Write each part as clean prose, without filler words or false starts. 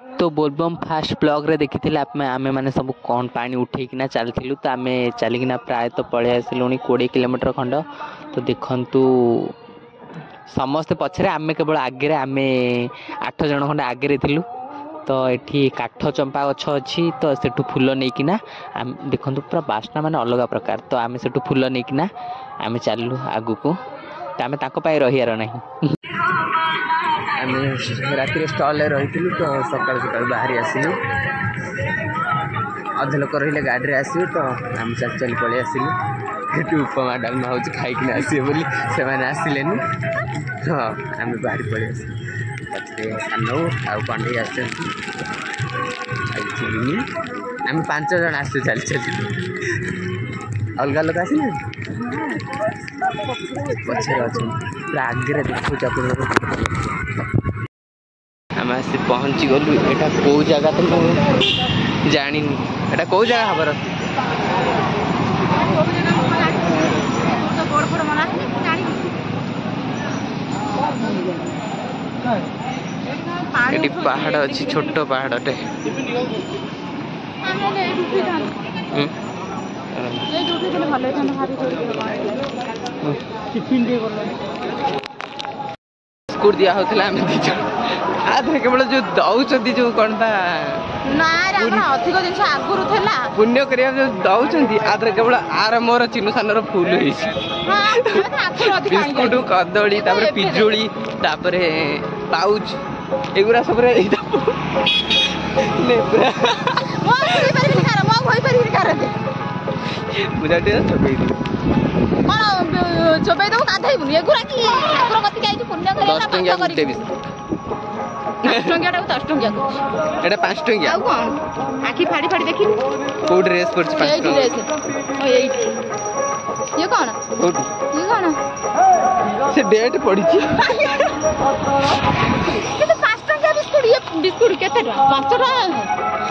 तो बोलबम fast blog रे देखी आमे मैंने सब कौन पानी उठेकिना चलू तो आम चलिकिना प्राय तो पलि आसलु 20 किलोमीटर खंड। तो देखु समस्ते पछरे आमे केवल आगे आमे 8 जन खंड आगे थिलु। तो ये काठ चंपा गछ अच्छी तो सेठू फूल नहींकिना देखु पूरा बास्ना माने अलग प्रकार। तो आम सेठू फूल नहींकिना आम चलू आगु को तो आम रहीर ना आम राति स्टल रही तो सका सका बाहरी आसलु अध लोक रही गाड़ी आसवे तो आम चल चल पलि आसलु ये उपमा डालमा हो खाई आसवे बोली से आसिले तो आम बाहरी पलि आसलु पचे सानू आउ कंडे आम 5 जन आसु चल चल अलग लोक आस पचर पूरा आगे देखो आम आसी पहुँची गलु। यहाँ कौ जगह तो मुझे जानी एटा कौ जगह खबर ये पहाड़ अच्छी छोट पहाड़टे बिस्कुट दिया होता आम दीज केवल जो दौरान जो कौन अधिक जिन आगुरी पुण्य करिया जो दौरान आधे केवल आर मोर चिन्नु सानर फुल बिस्कुट कदली पिजुली पाउच एगुरा सब मुझे चोबई दबू गाधेबुनि एगुरा कि ठाकुर कति गाइछु पुण्य करिया 10 टंकिया गुटे बिस 10 टंकिया 5 टंकिया को एटा 5 टंकिया आउ कोन आखी फाड़ी फाड़ी देखि को ड्रेस पर 5 टंकिया ओ एइठी ये कोन ये कोन से डेट पड़ी छी ये 5 टंकिया बिस्कुट केते 5 टंका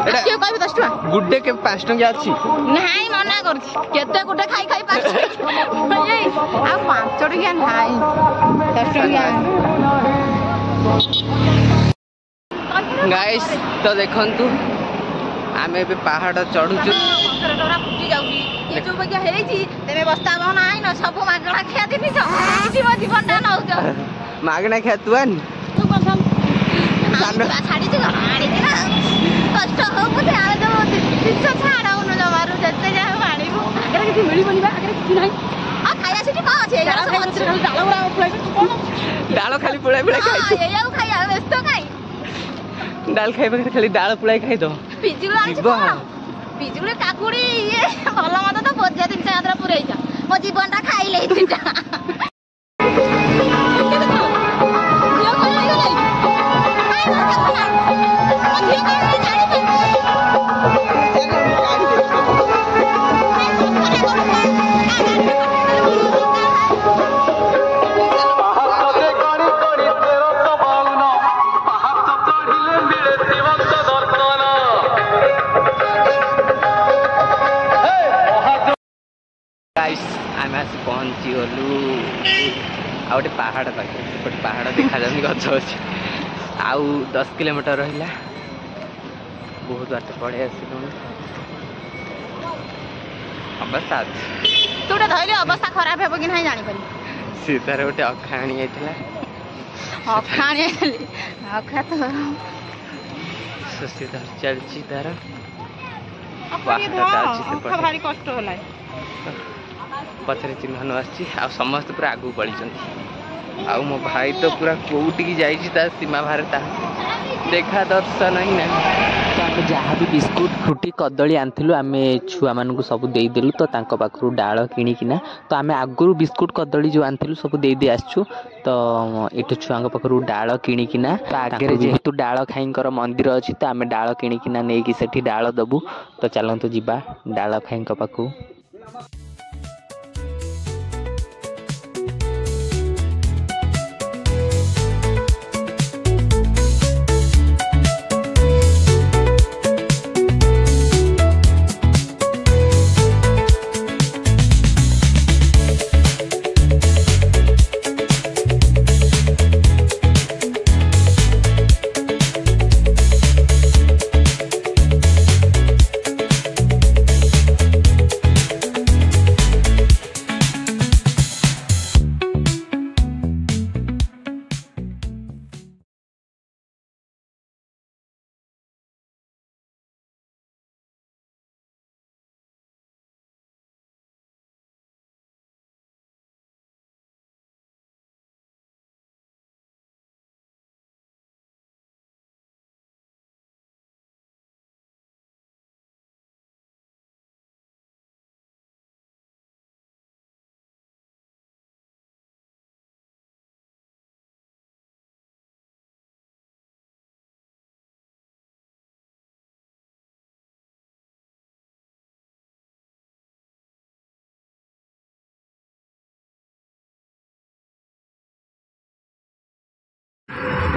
एटा के कहबे 10 टंका गुड्डे के 5 टंकिया अछि नाही मना करछि केते गुड्डे खाई खाई 5 ए आ 5 टंकिया नाही 10 टंकिया गाइस। तो देखंतु आमे बे पहाड़ चढ़ुछु फुटी जाउची ये जो बगिया हेछि तेमे बस्ता बना आइ न सब मागणा खिया दिनी छ जीवन ना नउछ मागणा खिया तुआन तू कसम छाड़ी छु आड़ी ना कष्ट हो मुझे आ जो पिछो छाड़ाउ न जमारु जते जा मानिबु आगरे किछि मिली बनी बा आगरे किछि नाही आ खाया सिटी का अछि यार सब डालो उरा उफलाई कोन डालो खाली पुळाई पुळाई खाइ ए याउ खाया व्यस्त खाइ डाल खाइबा खाली डाल पुळाई खाइ दो पिजुला पिजुले काकुड़ी ये भल मत तो बोझा 3 पुरई जा मो जीवनटा खाइले तीनटा पहुँची गलु आउटे पहाड़ पाखे गोटे पहाड़ देखा जाऊँ गच अच्छे आउ 10 किलोमीटर रहा बहुत बाटे पड़े आसलु अवस्था तोटे धैले अवस्था खराब हेबो कि नहीं जानि पारि सीतार गोटे अखाणी आइतला अखाणी आइतली अखा तो सीतार चलची तार भारी कष्ट होला पछरे चिन्हन आसी समस्त पूरा आगू पड़ी आउ मो भाई तो पूरा कौटिकी जाइए सीमा बाहर देखा दर्शन ही ना। तो आम जहाँ भी बिस्कुट फ्रुटी कदली आनथिलु आम छुआ मानू सब देदेलु तो तांको पाखरु डाल किणिकिना तो आम आगु बिस्कुट कदली जो आनथिलु सब दे दे आसछु तो एठु छुआ पाखरु डाल किणिकिना आगे जेहेतु डाल खाईंकर मंदिर अच्छी तो आम डाल किणिकिना नेकी सेठी डाल दबु। तो चलतु जिबा डाल खाईंक पाखु।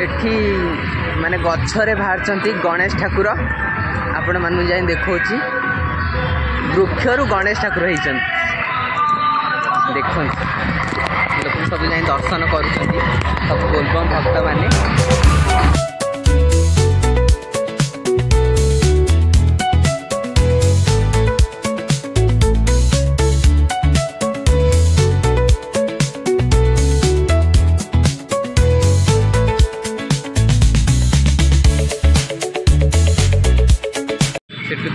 एठी माने गछरे बाहर गणेश ठाकुर आपण मानू जाए देखा वृक्षरू गणेश ठाकुर होती देख लोक सब जाए दर्शन कर सब बोलबम भक्त माने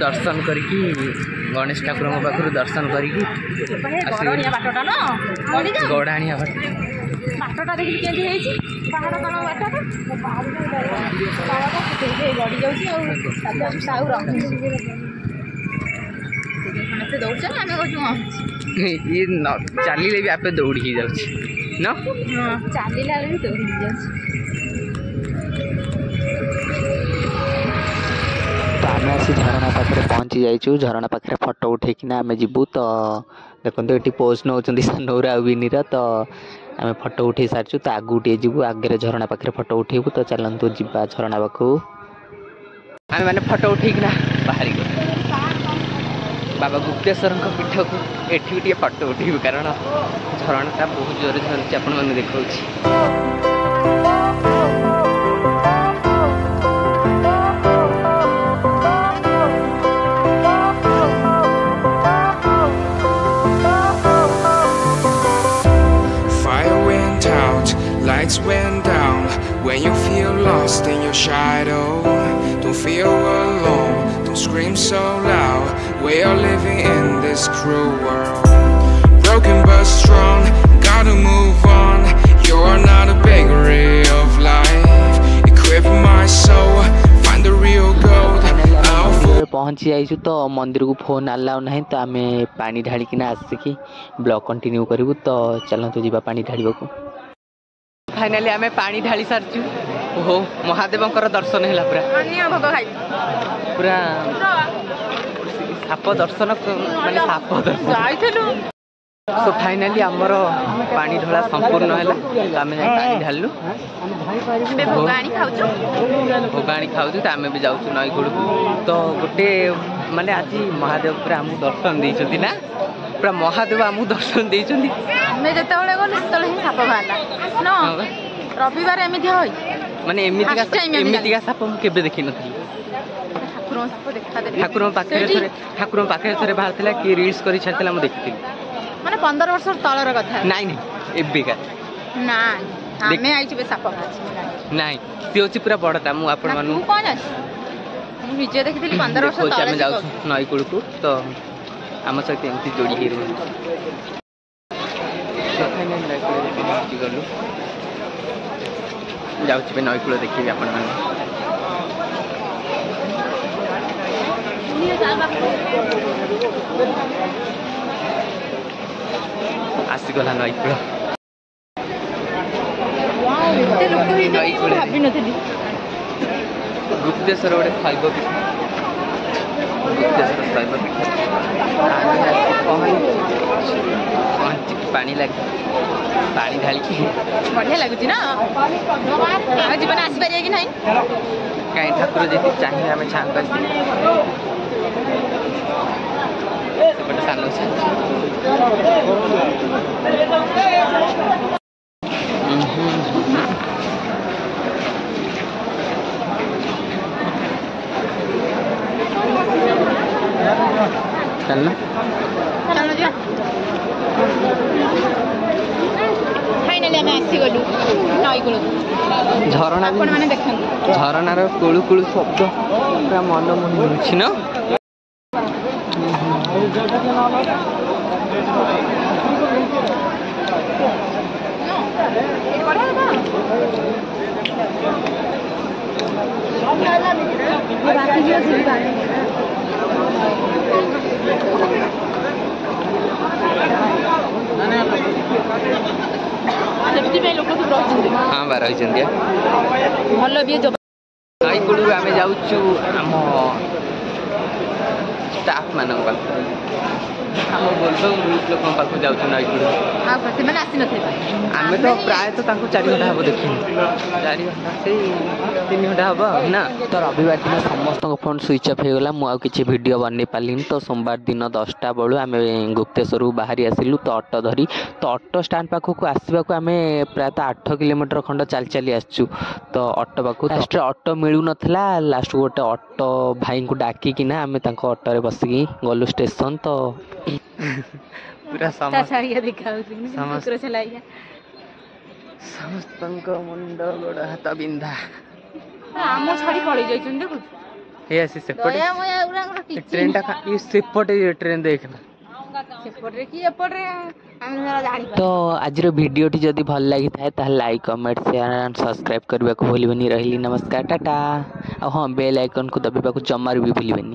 दर्शन करके गणेश ठाकुर पाखर दर्शन करके गढ़ाणिया बाटटा देखिए चलिए भी आप दौड़ी जाऊँ न चलिए भी दौड़ी जाऊँ आम आसी झरणा पाखे पहुँची जाइए झरणा पाखे फटो उठेकिना आम जीवु तो देखो ये पोज नौ सानूर आ विनीर तो आम फटो उठे सारी तो आगू टे जीवु आगे झरणा पाखे फटो उठेबू तो चलतु जा झरणा पाखु आम मैंने फटो उठेकिना बाहरी बाबा गुप्तेश्वर पीठ को एटी फटो उठेबू कारण झरणाटा बहुत जोर झरुची आपण मैंने देखा Lights went down when you feel lost in your shadow. Don't feel alone, don't scream so loud. We are living in this cruel world. Broken but strong, gotta move on. You're not a bakery of life. Equip my soul, find the real gold. पहुँची जाइए तो मंदिर को phone allow ना तो आम पानी ढालिकिना आसिकी blog continue करूँ तो चलतु जा पानी ढाल को फाइनाली आम पानी ढाली सारी ओहो महादेव दर्शन है पूरा साप दर्शन माने साप दर्शन तो फाइनाली आमर पानी ढला संपूर्ण है आम पानी ढालु भोगाणी खाऊ तो आम भी जाऊँ नई कूड़ तो गोटे माने आज महादेव पूरा आमको दर्शन देती ना पूरा महादेव आमको दर्शन देती साप बाहर रविवार एमती माने एमती साप मुझे देखी नी ठाकुर पाखे थे बाहर कि रिल्स कर छाड़ी मुझे देखी माने 15 वर्ष तलर कथा नहीं एबिका ना आमे आइछि बे साप नहीं सी होछि पूरा बड़टा मु आपण मानु कोन अछि मु निजे देखिथिली 15 वर्ष तलर हम जाउ नई कुळ को तो आम सहित एमती जोड़ी हे रहू फाइनल नई कुळ देखि गलु जाउछि बे नई कुळ देखि आपण मानु आसीगला नई कूल गुप्तेश्वर गोटे शैव पीठ गुप्तेश्वर शैव पीठ पानी लगे पानी ढाली बढ़िया लगुच ना जीवन आसपारे कि नहीं कहीं ठाकुर जी चाहिए आम छाँ कर सानो चलना फाइनली आम आसीगलु नई कूल झरणा मैंने देखते झरणार कुळु कुळु शब्द पूरा मन मोहि ना लोक सब रही हाँ बार रही भल भी नई कूलू आम जाऊँ आम स्टाफ मानक आम बोलबो ग्रुप लोक पाखु जाऊँ नईपुर ସେମାନେ ଆସିନଥିଲେ आम तो प्रायतः 4 घंटा हम देखी 4 घंटा से 3 घंटा हम ना। तो रविवार दिन समस्त फोन स्विच अफ होगा मुझे किसी वीडियो बन पार्ली। तो सोमवार दिन 10टा बेलू आम गुप्तेश्वर बाहरी आसिलु। तो ऑटो धरी तो ऑटो स्टैंड पाखक आसवाक आम प्रायतः 8 किलोमीटर खंड चली चली आसचु। तो ऑटो पाखु लास्ट ऑटो मिलू नथला लास्ट गोटे ऑटो भाई को डाकिना आम ऑटो बसिकी गलु स्टेशन। तो पूरा समस्त मुंड गोड़ हाथ बिंधा ଆମ ଛାଡି ପଳେଇ ଯାଇଛନ୍ତି ଦେଖୁଛୁ हे आसी सेपटे ଦୟା ମୟା ଗୁରାଙ୍କର କିଛି ट्रेन टा ये सेपटे ट्रेन देखना। ସେପଟରେ କି ଏପଟରେ ଆମେ ଧର ଜାଣିପାରୁ तो आज भिडियोटी जदि भल लगी था like comment share and subscribe करने को भूलबेनी। रही नमस्कार टाटा। हाँ बेल आइकन को दबाइबा जमार भी भूलबेनी।